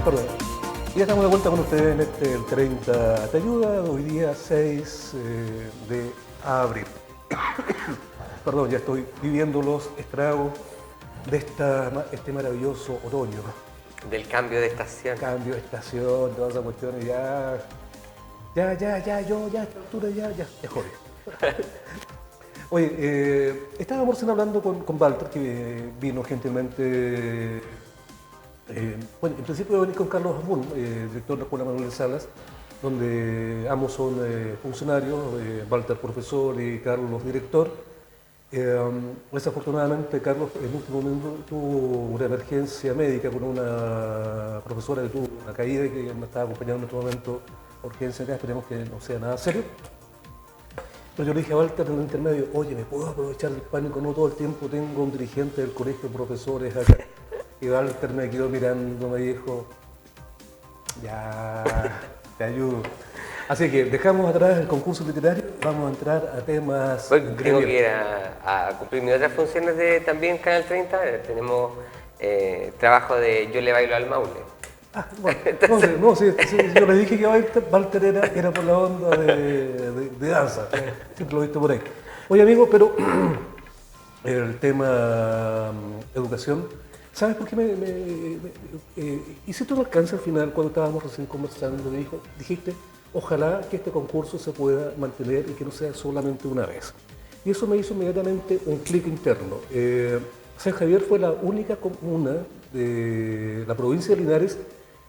Perdón. Ya estamos de vuelta con ustedes en el 30 Te Ayuda, hoy día 6 de abril. Perdón, ya estoy viviendo los estragos de este maravilloso otoño. Del cambio de estación. Cambio de estación, todas esas cuestiones, yo ya a esta altura ya jodí. Oye, estábamos recién hablando con Walter, que vino gentilmente. Bueno, en principio voy a venir con Carlos Asbun, director de la Escuela Manuel de Salas, donde ambos son funcionarios, Walter profesor y Carlos director. Desafortunadamente Carlos en último momento tuvo una emergencia médica con una profesora que tuvo una caída y que me estaba acompañando en este momento a urgencia acá, esperemos que no sea nada serio. Pero yo le dije a Walter en el intermedio, oye, ¿me puedo aprovechar del pánico? No todo el tiempo tengo un dirigente del colegio de profesores acá. Y Walter me quedó mirando, me dijo, ya, te ayudo. Así que dejamos atrás el concurso literario, vamos a entrar a temas... Bueno, tengo que ir a cumplir mis otras funciones de también Canal 30. Tenemos trabajo de Yo le bailo al Maule. Ah, bueno, sí, yo le dije que Walter era por la onda de danza, siempre lo he visto por ahí. Oye amigo, pero el tema educación, ¿sabes por qué hiciste un alcance al final cuando estábamos recién conversando? Dijiste, ojalá que este concurso se pueda mantener y que no sea solamente una vez. Y eso me hizo inmediatamente un clic interno. San Javier fue la única comuna de la provincia de Linares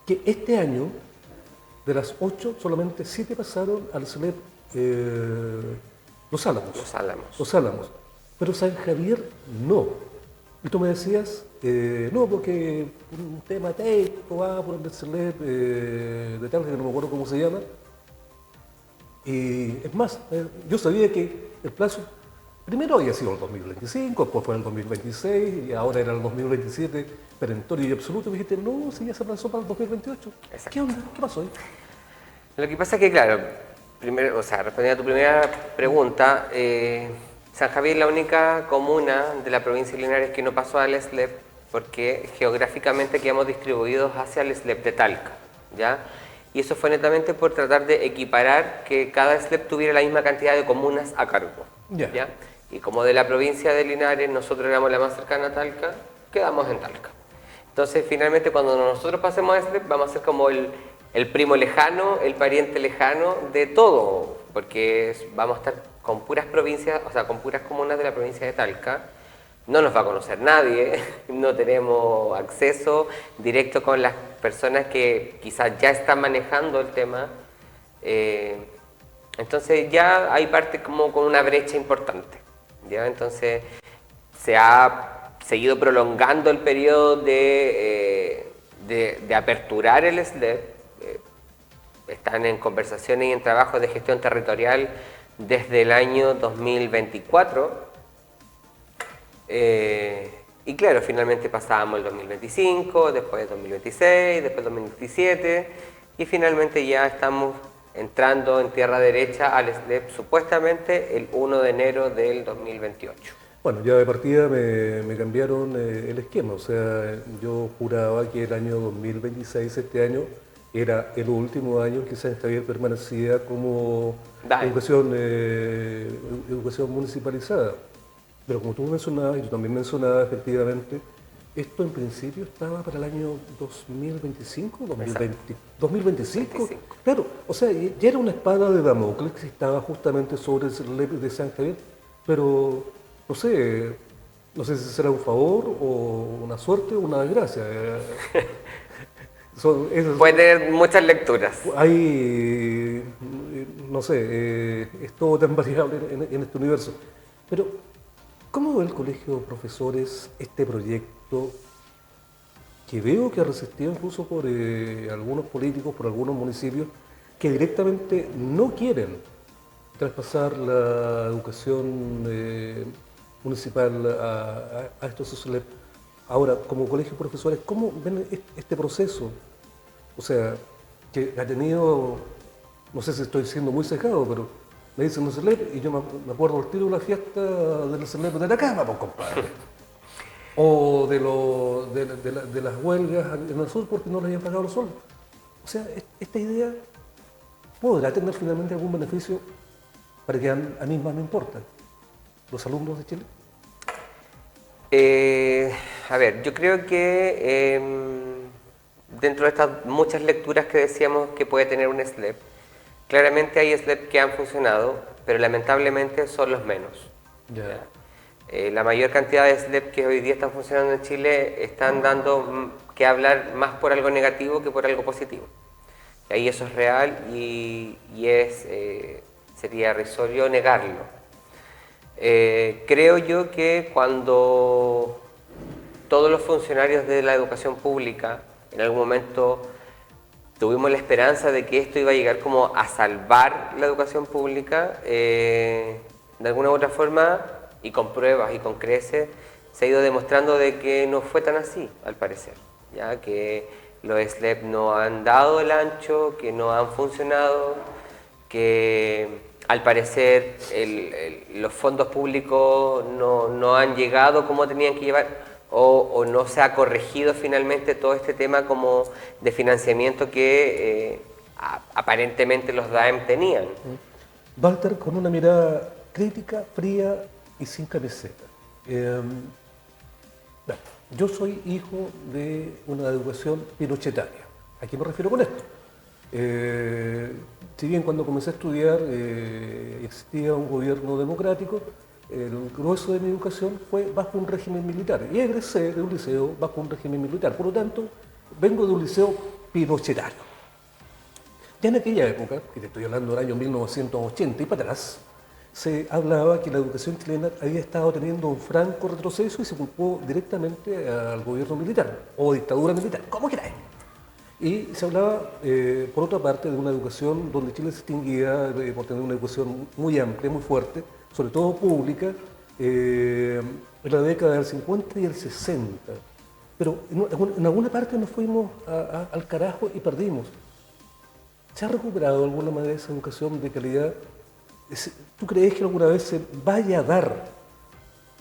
que este año, de las 8, solamente 7 pasaron al SLEP Los Álamos. Los Álamos. Pero San Javier no. Y tú me decías, no, porque un tema técnico va por el SLEP de tal, que no me acuerdo cómo se llama. Y es más, yo sabía que el plazo primero había sido el 2025, después fue el 2026 y ahora era el 2027, perentorio y absoluto. Me dijiste, no, si ya se aplazó para el 2028. Exacto. ¿Qué onda? ¿Qué pasó ahí? Lo que pasa es que, claro, primero, respondiendo a tu primera pregunta, San Javier es la única comuna de la provincia de Linares que no pasó al SLEP porque geográficamente quedamos distribuidos hacia el SLEP de Talca, ¿ya? Y eso fue netamente por tratar de equiparar que cada SLEP tuviera la misma cantidad de comunas a cargo, ¿ya? Y como de la provincia de Linares nosotros éramos la más cercana a Talca, quedamos en Talca. Entonces, finalmente, cuando nosotros pasemos a SLEP, vamos a ser como el primo lejano, el pariente lejano de todo, porque vamos a estar con puras provincias, o sea, con puras comunas de la provincia de Talca. No nos va a conocer nadie, no tenemos acceso directo con las personas que quizás ya están manejando el tema. Entonces ya hay parte como con una brecha importante, ¿ya? Entonces se ha seguido prolongando el periodo de aperturar el SLEP. Están en conversaciones y en trabajo de gestión territorial desde el año 2024. Y claro, finalmente pasábamos el 2025, después el 2026, después el 2027 y finalmente ya estamos entrando en tierra derecha al SLEP supuestamente el 1 de enero del 2028. Bueno, ya de partida me cambiaron el esquema, o sea, yo juraba que el año 2026, este año, era el último año en que San Javier permanecía como educación municipalizada. Pero como tú mencionabas, y tú también mencionabas, efectivamente, esto en principio estaba para el año 2025, 2020, 2025. Claro, o sea, ya era una espada de Damocles que estaba justamente sobre el SLEP de San Javier, pero no sé si será un favor o una suerte o una desgracia. Puede tener muchas lecturas. Hay, no sé, es todo tan variable en este universo. Pero, ¿cómo ve el Colegio de Profesores este proyecto que veo que ha resistido incluso por algunos políticos, por algunos municipios, que directamente no quieren traspasar la educación municipal a estos SLEP? Ahora, como Colegio de Profesores, ¿cómo ven este proceso? O sea, que ha tenido, no sé si estoy siendo muy cejado, pero me dicen SLEP y yo me acuerdo el tiro de la fiesta del SLEP de la cama, pues compadre. o de las huelgas en el sur porque no les habían pagado los sueldos. O sea, esta idea podrá tener finalmente algún beneficio para que a mí más me importan los alumnos de Chile. A ver, yo creo que dentro de estas muchas lecturas que decíamos que puede tener un SLEP, claramente hay SLEP que han funcionado, pero lamentablemente son los menos. Ya. La mayor cantidad de SLEP que hoy día están funcionando en Chile están dando que hablar más por algo negativo que por algo positivo. Y ahí eso es real y sería irrisorio negarlo. Creo yo que cuando todos los funcionarios de la educación pública en algún momento tuvimos la esperanza de que esto iba a llegar como a salvar la educación pública, de alguna u otra forma, y con pruebas y con creces, se ha ido demostrando de que no fue tan así, al parecer, ya que los SLEP no han dado el ancho, que no han funcionado, que al parecer los fondos públicos no han llegado como tenían que llevar, o no se ha corregido finalmente todo este tema como de financiamiento que aparentemente los DAEM tenían. Walter, con una mirada crítica, fría y sin camiseta. Yo soy hijo de una educación pinochetaria. ¿A qué me refiero con esto? Si bien cuando comencé a estudiar existía un gobierno democrático, el grueso de mi educación fue bajo un régimen militar y egresé de un liceo bajo un régimen militar. Por lo tanto, vengo de un liceo pinochetario. Ya en aquella época, que te estoy hablando del año 1980 y para atrás, se hablaba que la educación chilena había estado teniendo un franco retroceso y se culpó directamente al gobierno militar o dictadura militar, como queráis. Y se hablaba, por otra parte, de una educación donde Chile se distinguía por tener una educación muy amplia, muy fuerte, sobre todo pública, en la década del 50 y el 60. Pero en alguna parte nos fuimos al carajo y perdimos. ¿Se ha recuperado de alguna manera esa educación de calidad? ¿Tú crees que alguna vez se vaya a dar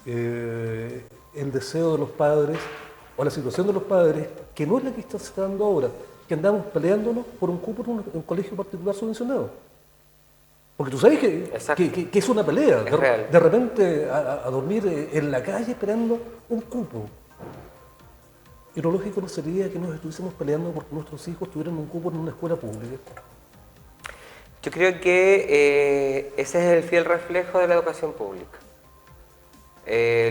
el deseo de los padres o la situación de los padres, que no es la que está dando ahora, que andamos peleándonos por un cupo en un colegio particular subvencionado? Porque tú sabes que es una pelea, de repente a dormir en la calle esperando un cupo. Y lo lógico no sería que nos estuviésemos peleando porque nuestros hijos tuvieran un cupo en una escuela pública. Yo creo que ese es el fiel reflejo de la educación pública.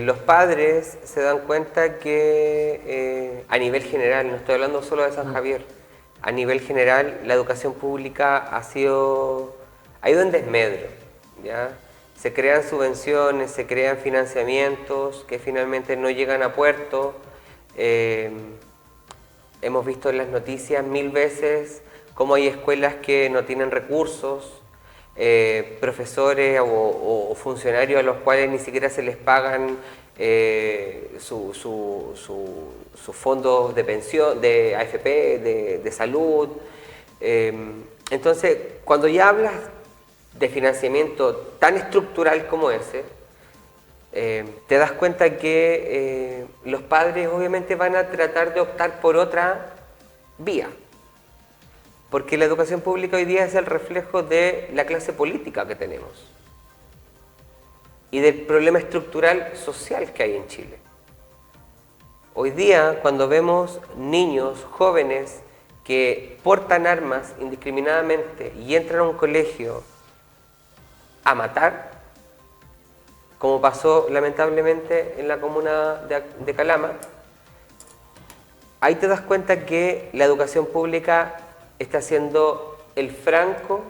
Los padres se dan cuenta que a nivel general, no estoy hablando solo de San Javier, a nivel general la educación pública ha ido en desmedro, ¿ya? Se crean subvenciones, se crean financiamientos que finalmente no llegan a puerto. Hemos visto en las noticias 1000 veces cómo hay escuelas que no tienen recursos, profesores o funcionarios a los cuales ni siquiera se les pagan sus fondos de pensión, de AFP, de salud. Entonces, cuando ya hablas de financiamiento tan estructural como ese, te das cuenta que los padres obviamente van a tratar de optar por otra vía. Porque la educación pública hoy día es el reflejo de la clase política que tenemos y del problema estructural social que hay en Chile. Hoy día, cuando vemos niños, jóvenes que portan armas indiscriminadamente y entran a un colegio a matar, como pasó lamentablemente en la comuna de Calama, ahí te das cuenta que la educación pública está siendo el franco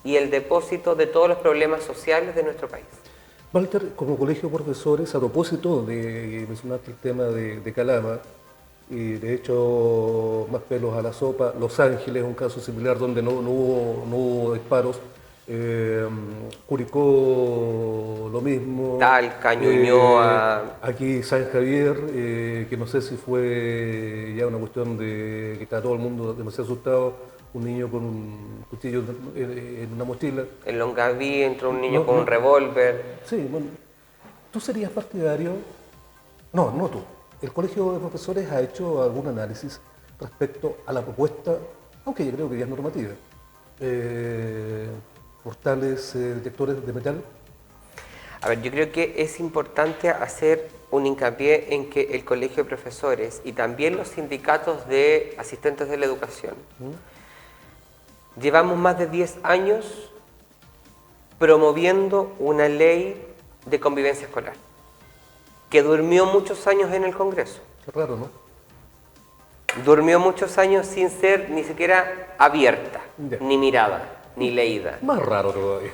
y el depósito de todos los problemas sociales de nuestro país. Walter, como colegio de profesores, a propósito de mencionaste el tema de Calama, y de hecho, más pelos a la sopa, Los Ángeles, un caso similar donde no hubo disparos, Curicó lo mismo, Talca, Ñuñoa. Aquí San Javier, que no sé si fue ya una cuestión de que está todo el mundo demasiado asustado, un niño con un cuchillo en una mochila. En Longaví entró un niño con un revólver. Sí, bueno, ¿tú serías partidario No, no tú. El Colegio de Profesores ha hecho algún análisis respecto a la propuesta, aunque yo creo que ya es normativa. Portales detectores de metal. A ver, yo creo que es importante hacer un hincapié en que el Colegio de Profesores y también los sindicatos de asistentes de la educación llevamos más de 10 años promoviendo una ley de convivencia escolar que durmió muchos años en el Congreso. Qué raro, ¿no? Durmió muchos años sin ser ni siquiera abierta, Ya. ni mirada, ni leída. Más raro todavía.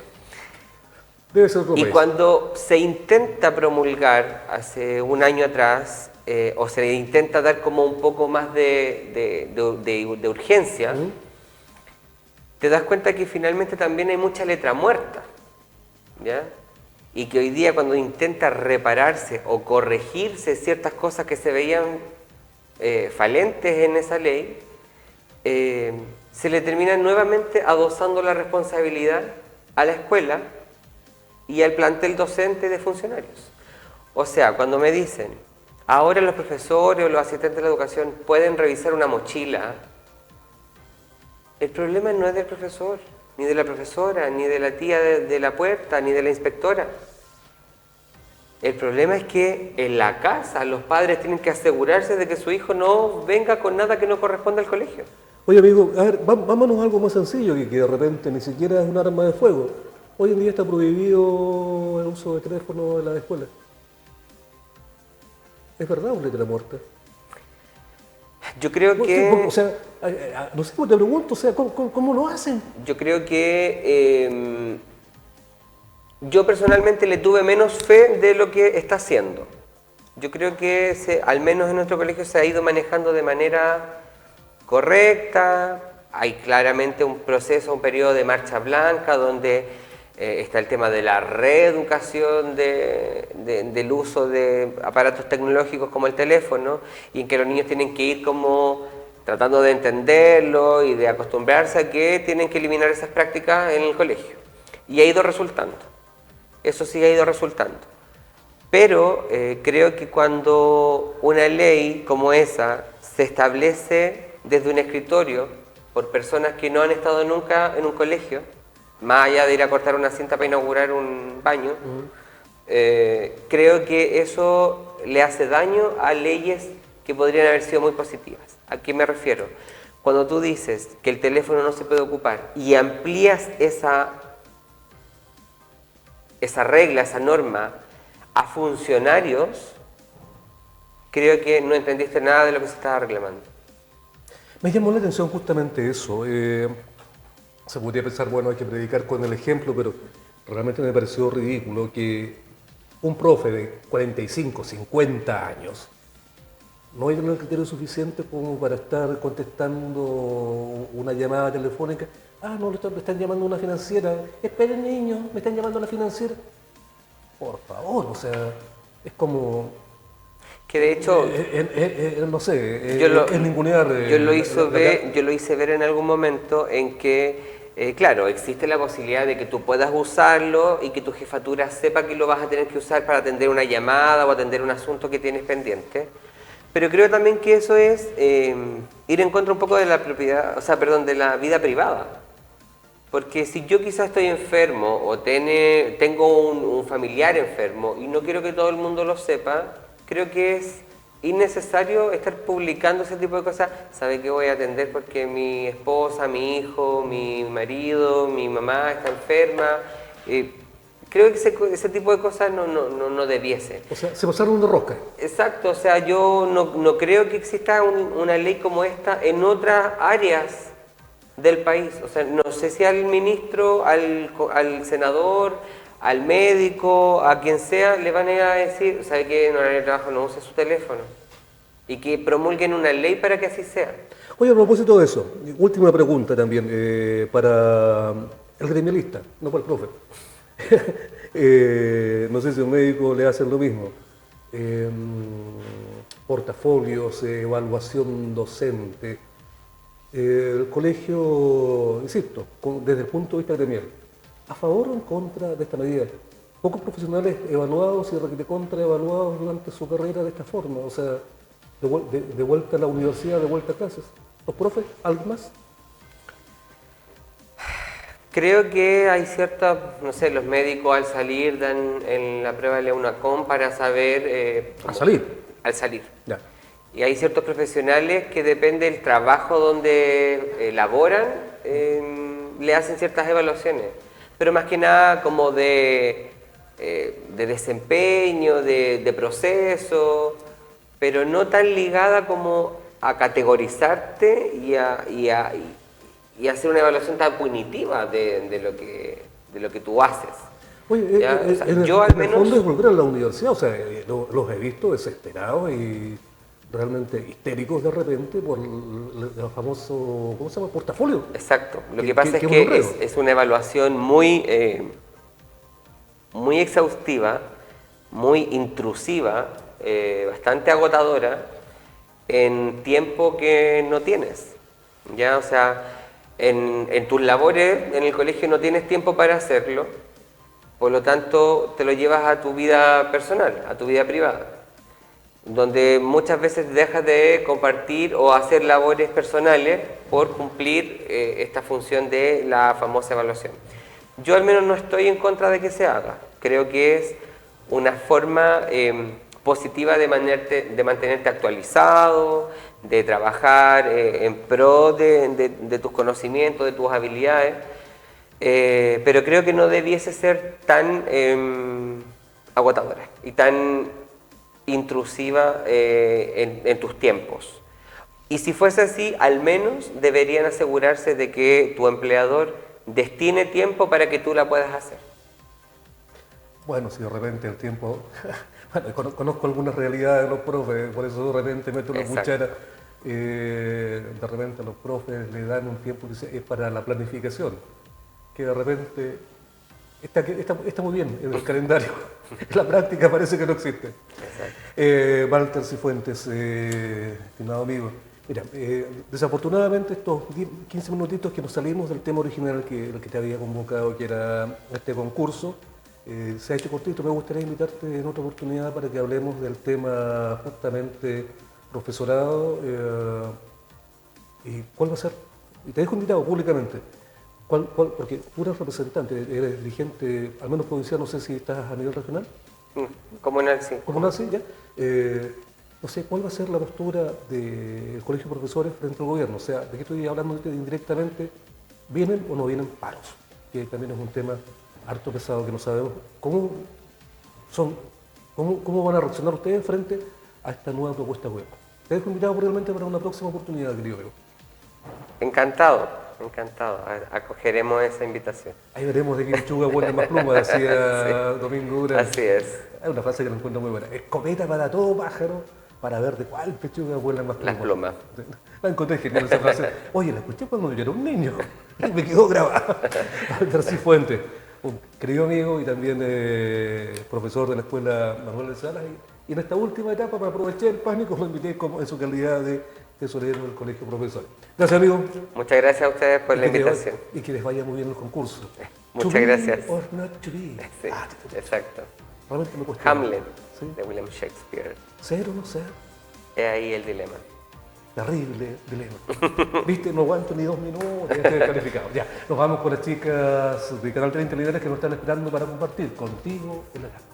Debe ser otro Y país. cuando se intenta promulgar hace un año atrás, o se le intenta dar como un poco más de urgencia, te das cuenta que finalmente también hay mucha letra muerta, ¿ya? Y que hoy día cuando intenta repararse o corregirse ciertas cosas que se veían falentes en esa ley, se le termina nuevamente adosando la responsabilidad a la escuela y al plantel docente de funcionarios. O sea, cuando me dicen, ahora los profesores o los asistentes de la educación pueden revisar una mochila, el problema no es del profesor, ni de la profesora, ni de la tía de la puerta, ni de la inspectora. El problema es que en la casa los padres tienen que asegurarse de que su hijo no venga con nada que no corresponda al colegio. Oye, amigo, a ver, vámonos a algo más sencillo, que de repente ni siquiera es un arma de fuego. Hoy en día está prohibido el uso de teléfono en las escuelas. ¿Es verdad o letra muerta? Yo creo que... O sea, no sé cómo te pregunto, o sea, ¿cómo lo hacen? Yo creo que yo personalmente le tuve menos fe de lo que está haciendo. Yo creo que al menos en nuestro colegio se ha ido manejando de manera correcta. Hay claramente un proceso, un periodo de marcha blanca donde está el tema de la reeducación del uso de aparatos tecnológicos como el teléfono, y en que los niños tienen que ir como tratando de entenderlo y de acostumbrarse a que tienen que eliminar esas prácticas en el colegio. Y ha ido resultando. Eso sí ha ido resultando. Pero creo que cuando una ley como esa se establece desde un escritorio por personas que no han estado nunca en un colegio, más allá de ir a cortar una cinta para inaugurar un baño, creo que eso le hace daño a leyes que podrían haber sido muy positivas. ¿A qué me refiero? Cuando tú dices que el teléfono no se puede ocupar y amplías esa regla, esa norma, a funcionarios, creo que no entendiste nada de lo que se estaba reclamando. Me llamó la atención justamente eso. Se podría pensar, bueno, hay que predicar con el ejemplo, pero realmente me pareció ridículo que un profe de 45, 50 años no haya tenido el criterio suficiente como para estar contestando una llamada telefónica. Ah, no, le están llamando a una financiera. Esperen, niños, me están llamando a la financiera. Por favor, o sea, es como... Que de hecho... no sé, es ningunear... yo lo hice ver en algún momento en que, claro, existe la posibilidad de que tú puedas usarlo y que tu jefatura sepa que lo vas a tener que usar para atender una llamada o atender un asunto que tienes pendiente. Pero creo también que eso es ir en contra un poco de la propiedad, de la vida privada. Porque si yo quizás estoy enfermo o tengo un familiar enfermo y no quiero que todo el mundo lo sepa, creo que es innecesario estar publicando ese tipo de cosas. ¿Sabe qué voy a atender porque mi esposa, mi hijo, mi marido, mi mamá está enferma? Creo que ese tipo de cosas no debiese. O sea, se pasaron de rosca. Exacto, o sea, yo no creo que exista una ley como esta en otras áreas del país. O sea, no sé si al ministro, al senador, al médico, a quien sea, le van a ir a decir, ¿sabe qué? En horario de trabajo no use su teléfono. Y que promulguen una ley para que así sea. Oye, a propósito de eso, última pregunta también, para el gremialista, no para el profe. No sé si a un médico le hacen lo mismo. Portafolios, evaluación docente. El colegio, insisto, desde el punto de vista gremial, ¿a favor o en contra de esta medida? pocos profesionales evaluados y requete contra evaluados durante su carrera de esta forma, o sea, de vuelta a la universidad, de vuelta a clases. ¿Los profes, algo más? Creo que hay ciertas, no sé, los médicos al salir dan en la prueba de Leunacom para saber... ¿A salir? Al salir. Ya. Y hay ciertos profesionales que depende del trabajo donde laboran, le hacen ciertas evaluaciones, pero más que nada como de desempeño, de proceso, pero no tan ligada como a categorizarte y hacer una evaluación tan punitiva de lo que tú haces. Oye, ¿Ya? O sea, yo al en el menos... fondo es volver a la universidad, o sea, los he visto desesperados y realmente histéricos de repente por el famoso, ¿cómo se llama? Portafolio. Exacto. Lo ¿Qué- que pasa qué es que enredo? es una evaluación muy exhaustiva, muy intrusiva, bastante agotadora en tiempo que no tienes. ¿Ya? O sea, en tus labores en el colegio no tienes tiempo para hacerlo, por lo tanto te lo llevas a tu vida personal, a tu vida privada, donde muchas veces dejas de compartir o hacer labores personales por cumplir esta función de la famosa evaluación. Yo al menos no estoy en contra de que se haga. Creo que es una forma positiva de mantenerte actualizado, de trabajar en pro de tus conocimientos, de tus habilidades, pero creo que no debiese ser tan agotadora y tan intrusiva en tus tiempos. Y si fuese así, al menos deberían asegurarse de que tu empleador destine tiempo para que tú la puedas hacer. Bueno, si de repente el tiempo... Bueno, conozco algunas realidades de los profes, por eso de repente meto una Exacto. cuchara. De repente a los profes le dan un tiempo que es para la planificación, que de repente está muy bien en el calendario, en la práctica parece que no existe. Walter Cifuentes, estimado amigo, mira, desafortunadamente estos 15 minutitos que nos salimos del tema original el que te había convocado, que era este concurso, se ha hecho cortito. Me gustaría invitarte en otra oportunidad para que hablemos del tema justamente profesorado y cuál va a ser, y te dejo invitado públicamente, porque tú eres representante, eres dirigente, al menos provincial, no sé si estás a nivel regional. Comunal, sí. Comunal, sí, ya. No sé, ¿cuál va a ser la postura del Colegio de Profesores frente al gobierno? O sea, ¿de qué estoy hablando indirectamente? ¿Vienen o no vienen paros? Que también es un tema harto pesado que no sabemos cómo van a reaccionar ustedes frente a esta nueva propuesta web. Te dejo invitado realmente para una próxima oportunidad, querido amigo. Encantado. Acogeremos esa invitación. Ahí veremos de qué lechuga huele más pluma, decía Sí. Domingo Durán. Así es. Hay una frase que la encuentro muy buena. Escopeta para todo pájaro, para ver de cuál pechuga huele más pluma. Las plumas. La encontré genial esa frase. Oye, la escuché cuando yo era un niño. Y me quedó grabada. Walter Cifuentes, un querido amigo y también profesor de la Escuela Manuel de Salas. Y en esta última etapa, para aprovechar el pánico, lo invité en su calidad de tesorero del Colegio de Profesores. Gracias, amigo. Muchas gracias a ustedes por la invitación. Y que les vaya muy bien el concurso. Muchas To be gracias. or not to be. Sí, exacto. Realmente me cuesta. Hamlet, ¿Sí? de William Shakespeare. ¿Ser o no ser? Es ahí el dilema. Terrible dilema. Viste, no aguanto ni 2 minutos, ya estoy descalificado. Ya, nos vamos con las chicas de Canal 30 Líderes que nos están esperando para compartir contigo en la casa.